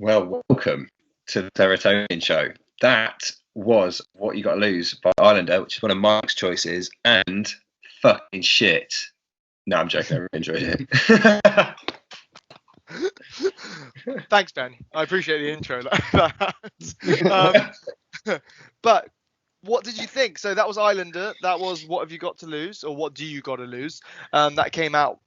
Well, welcome to the SEROTONeIN Show. That was What You Got to Lose by Islander, which is one of Mike's choices, and fucking shit. No, I'm joking. I really enjoyed it. Thanks, Ben. I appreciate the intro. But what did you think? So that was Islander. That was What Have You Got to Lose, or What Do You Got to Lose? That came out,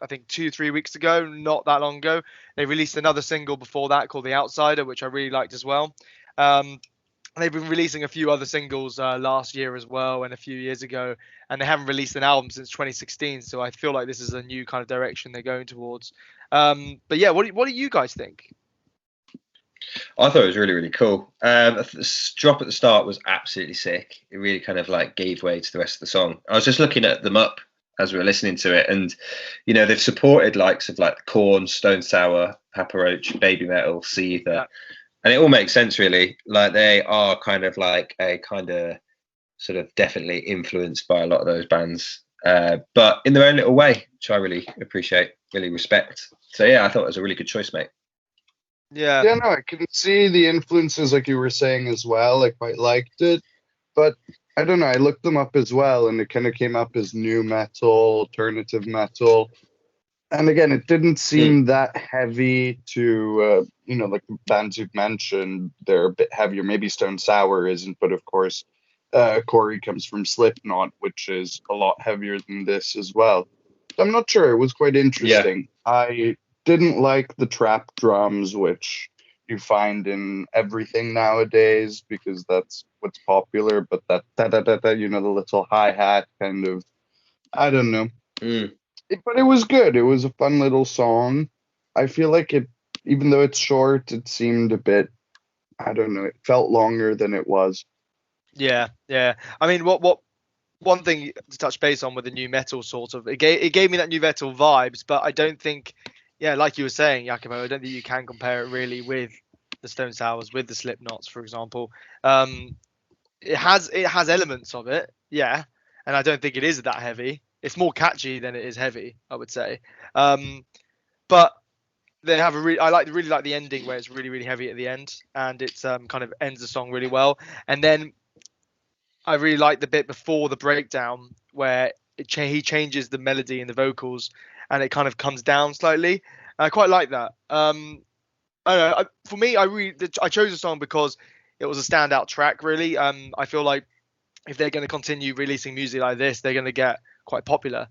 I think 2-3 weeks ago, not that long ago. They released another single before that called The Outsider, which I really liked as well. They've been releasing a few other singles last year as well, and a few years ago, and they haven't released an album since 2016. So I feel like this is a new kind of direction they're going towards. But yeah, what do you guys think? I thought it was really, really cool. The drop at the start was absolutely sick. It really kind of like gave way to the rest of the song. I was just looking at them up as we were listening to it, and you know, they've supported likes of like Korn, Stone Sour, Papa Roach, Baby Metal, Seether. Yeah. And it all makes sense, really. Like they are kind of like a kind of sort of definitely influenced by a lot of those bands, but in their own little way, which I really appreciate, really respect. So yeah, I thought it was a really good choice, mate. Yeah, no, I can see the influences like you were saying as well. I quite liked it, but I don't know. I looked them up as well, and it kind of came up as new metal, alternative metal. And again, it didn't seem that heavy to, you know, like the bands you've mentioned, they're a bit heavier. Maybe Stone Sour isn't, but of course, Corey comes from Slipknot, which is a lot heavier than this as well. I'm not sure. It was quite interesting. Yeah. I didn't like the trap drums, which you find in everything nowadays because that's what's popular. But that da-da-da-da, you know, the little hi-hat kind of, I don't know. But it was good. It was a fun little song. I feel like it, even though it's short, it seemed a bit, I don't know, it felt longer than it was. Yeah. I mean, what one thing to touch base on with the new metal sort of, it gave me that new metal vibes, but I don't think, like you were saying, Jacopo, I don't think you can compare it really with the Stone Sours, with the Slipknots, for example. It has elements of it, and I don't think it is that heavy. It's more catchy than it is heavy, I would say. But they have I really like the ending where it's really, really heavy at the end, and it's kind of ends the song really well. And then I really like the bit before the breakdown where he changes the melody and the vocals, and it kind of comes down slightly. I quite like that. I don't know. For me, I chose the song because it was a standout track. Really, I feel like if they're going to continue releasing music like this, they're going to get quite popular.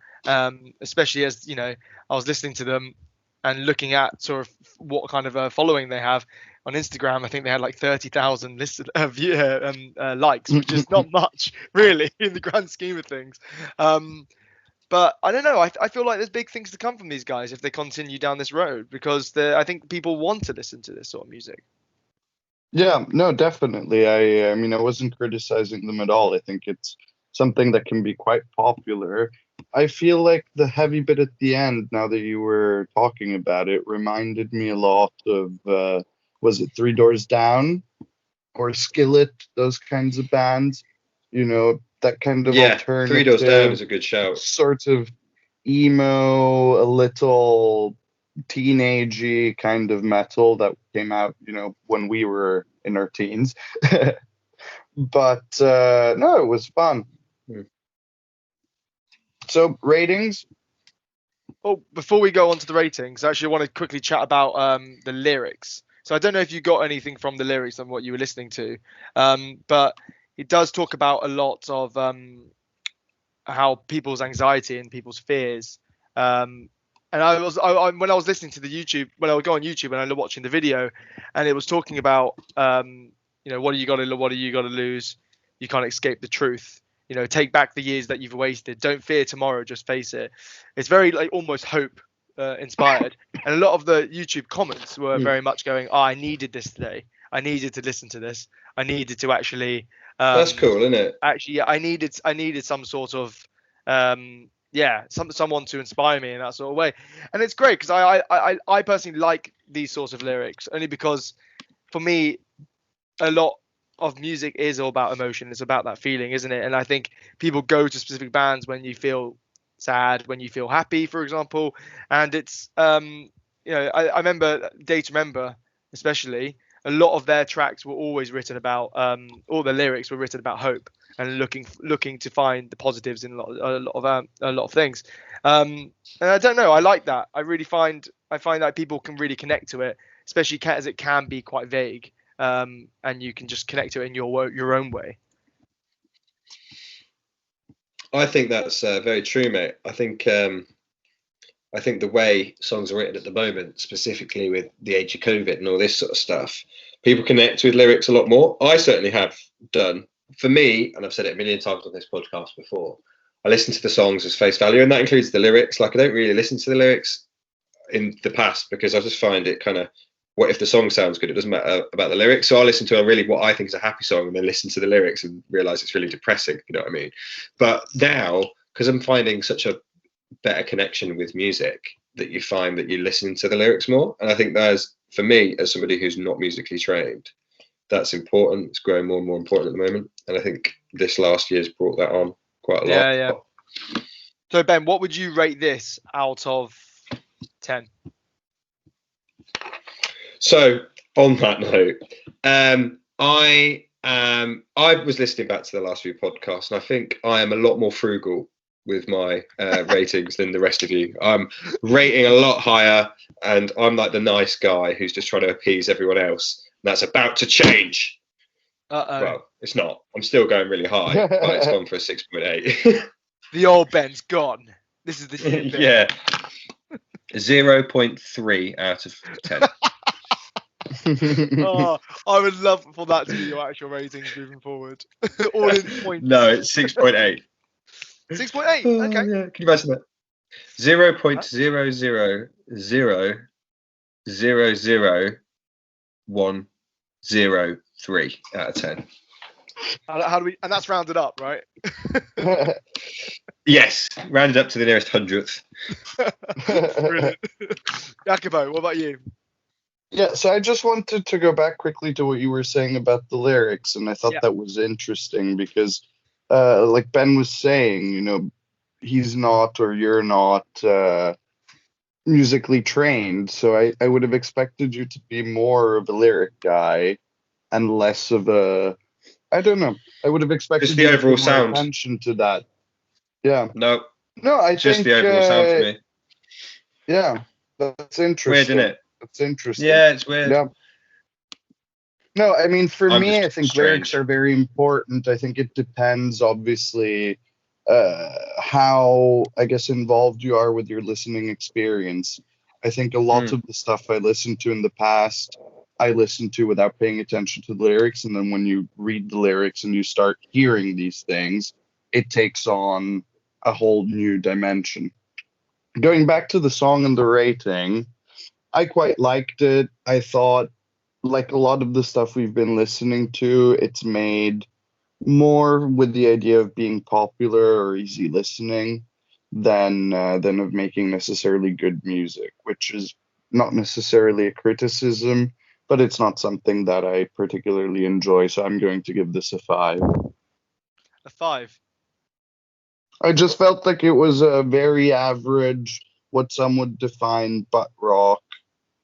Especially as you know, I was listening to them and looking at sort of what kind of following they have on Instagram. I think they had like 30,000 likes, which is not much really in the grand scheme of things. But I don't know. I feel like there's big things to come from these guys if they continue down this road, because I think people want to listen to this sort of music. Yeah, no, definitely. I mean, I wasn't criticizing them at all. I think it's something that can be quite popular. I feel like the heavy bit at the end, now that you were talking about it, reminded me a lot of, was it Three Doors Down or Skillet, those kinds of bands? You know, that kind of alternative. Three Doors Down is a good shout. Sort of emo, a little teenagey kind of metal that came out, you know, when we were in our teens. But no, it was fun. So ratings. Oh, before we go on to the ratings, I actually want to quickly chat about the lyrics. So I don't know if you got anything from the lyrics on what you were listening to, but it does talk about a lot of how people's anxiety and people's fears. And when I was listening to the YouTube, when I would go on YouTube and I was watching the video, and it was talking about, you know, what do you got to lose? You can't escape the truth. You know, take back the years that you've wasted. Don't fear tomorrow, just face it. It's very like almost hope inspired. And a lot of the YouTube comments were very much going, "Oh, I needed this today. I needed to listen to this. I needed to actually." That's cool, isn't it? Actually, I needed some sort of someone to inspire me in that sort of way. And it's great because I personally like these sorts of lyrics only because for me a lot of music is all about emotion. It's about that feeling, isn't it? And I think people go to specific bands when you feel sad, when you feel happy, for example. And it's you know, I remember Day to Remember, especially, a lot of their tracks were always written about, all the lyrics were written about hope and looking to find the positives in a lot of things. And I don't know, I like that. I find that people can really connect to it, especially as it can be quite vague, and you can just connect to it in your own way. I think that's very true, mate. I think the way songs are written at the moment, specifically with the age of COVID and all this sort of stuff, people connect with lyrics a lot more. I certainly have done. For me, and I've said it a million times on this podcast before, I listen to the songs as face value, and that includes the lyrics. Like, I don't really listen to the lyrics in the past because I just find it kind of, what if the song sounds good? It doesn't matter about the lyrics. So I listen to what I think is a happy song and then listen to the lyrics and realize it's really depressing. You know what I mean? But now, because I'm finding such a better connection with music, that you find that you're listening to the lyrics more. And I think that's, for me, as somebody who's not musically trained, that's important. It's growing more and more important at the moment. And I think this last year's brought that on quite a lot. Yeah. So Ben, what would you rate this out of 10? So on that note, I was listening back to the last few podcasts, and I think I am a lot more frugal with my ratings than the rest of you. I'm rating a lot higher, and I'm like the nice guy who's just trying to appease everyone else. And that's about to change. Well, it's not. I'm still going really high, but it's gone for a 6.8. The old Ben's gone. This is the new Ben. Yeah. 0.3 out of 10. Oh, I would love for that to be your actual ratings moving forward. All in points. No, it's 6.8. 6.8. Okay. Yeah. Can you imagine that? 0.000000103 out of 10. How do we? And that's rounded up, right? Yes, rounded up to the nearest hundredth. Brilliant. Jacopo, what about you? Yeah, so I just wanted to go back quickly to what you were saying about the lyrics, and I thought that was interesting because, like Ben was saying, you know, he's not, or you're not musically trained, so I would have expected you to be more of a lyric guy and less of a, I don't know, I would have expected just the overall sound, attention to that. Yeah. No, I just think, the overall sound for me. Yeah, that's interesting. Weird, isn't it? It's interesting. Yeah, it's weird. Yeah. No, I mean, for me, I think strange. lyrics are very important. I think it depends, obviously, how, I guess, involved you are with your listening experience. I think a lot of the stuff I listened to in the past, I listened to without paying attention to the lyrics. And then when you read the lyrics and you start hearing these things, it takes on a whole new dimension. Going back to the song and the rating, I quite liked it. I thought, like a lot of the stuff we've been listening to, it's made more with the idea of being popular or easy listening than of making necessarily good music, which is not necessarily a criticism, but it's not something that I particularly enjoy. So I'm going to give this a 5. A 5. I just felt like it was a very average, what some would define butt rock.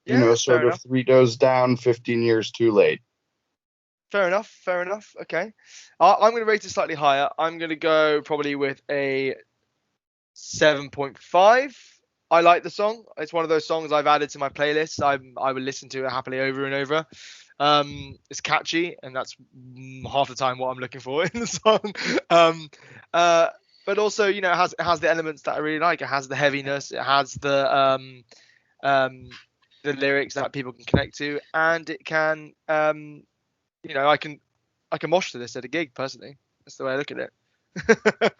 Yeah, you know, sort of enough. 3 Doors Down, 15 Years Too Late. Fair enough. Okay. I'm going to rate it slightly higher. I'm going to go probably with a 7.5. I like the song. It's one of those songs I've added to my playlist. I would listen to it happily over and over. It's catchy, and that's half the time what I'm looking for in the song. But also, you know, it has the elements that I really like. It has the heaviness. It has the lyrics that people can connect to, and it can, you know, I can mosh to this at a gig personally. That's the way I look at it.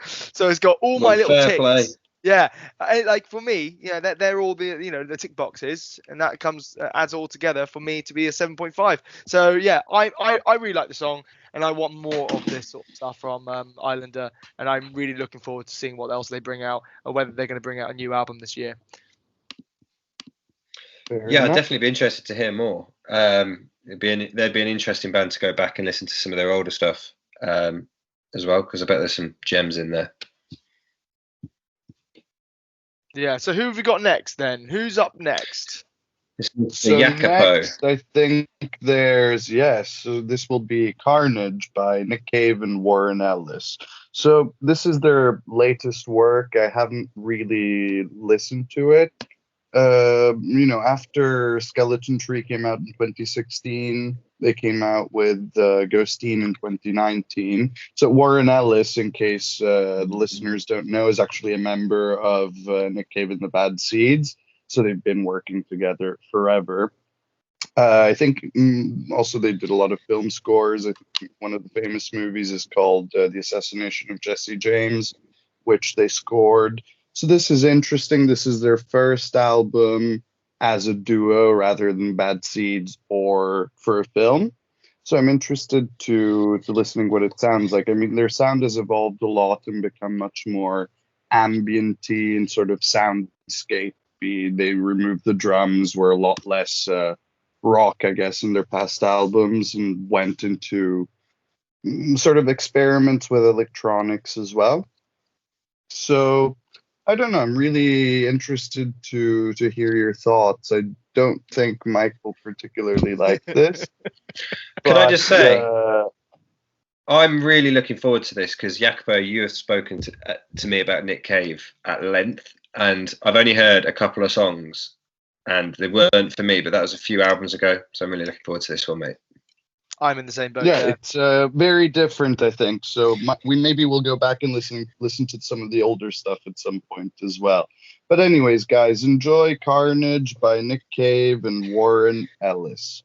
So it's got all my little ticks. Play. Yeah, like for me, yeah, they're all the, you know, the tick boxes, and that adds all together for me to be a 7.5. So yeah, I really like the song, and I want more of this sort of stuff from Islander, and I'm really looking forward to seeing what else they bring out, or whether they're going to bring out a new album this year. I'd definitely be interested to hear more. They'd be an interesting band to go back and listen to some of their older stuff as well, because I bet there's some gems in there. Yeah, so who have we got next then? Who's up next? This is So Jacopo. next, I think so this will be Carnage by Nick Cave and Warren Ellis. So this is their latest work. I haven't really listened to it. After Skeleton Tree came out in 2016, they came out with Ghosteen in 2019. So Warren Ellis, in case the listeners don't know, is actually a member of Nick Cave and the Bad Seeds. So they've been working together forever. I think also they did a lot of film scores. I think one of the famous movies is called The Assassination of Jesse James, which they scored. So this is interesting. This is their first album as a duo rather than Bad Seeds or for a film. So I'm interested to listening what it sounds like. I mean, their sound has evolved a lot and become much more ambient-y and sort of soundscape. They removed the drums, were a lot less rock, I guess, in their past albums, and went into sort of experiments with electronics as well. So I don't know. I'm really interested to hear your thoughts. I don't think Mike will particularly like this. Can I just say, I'm really looking forward to this because Jacopo, you have spoken to me about Nick Cave at length, and I've only heard a couple of songs, and they weren't for me. But that was a few albums ago, so I'm really looking forward to this one, mate. I'm in the same boat. Yeah, it's very different, I think. So we will go back and listen to some of the older stuff at some point as well. But anyways, guys, enjoy Carnage by Nick Cave and Warren Ellis.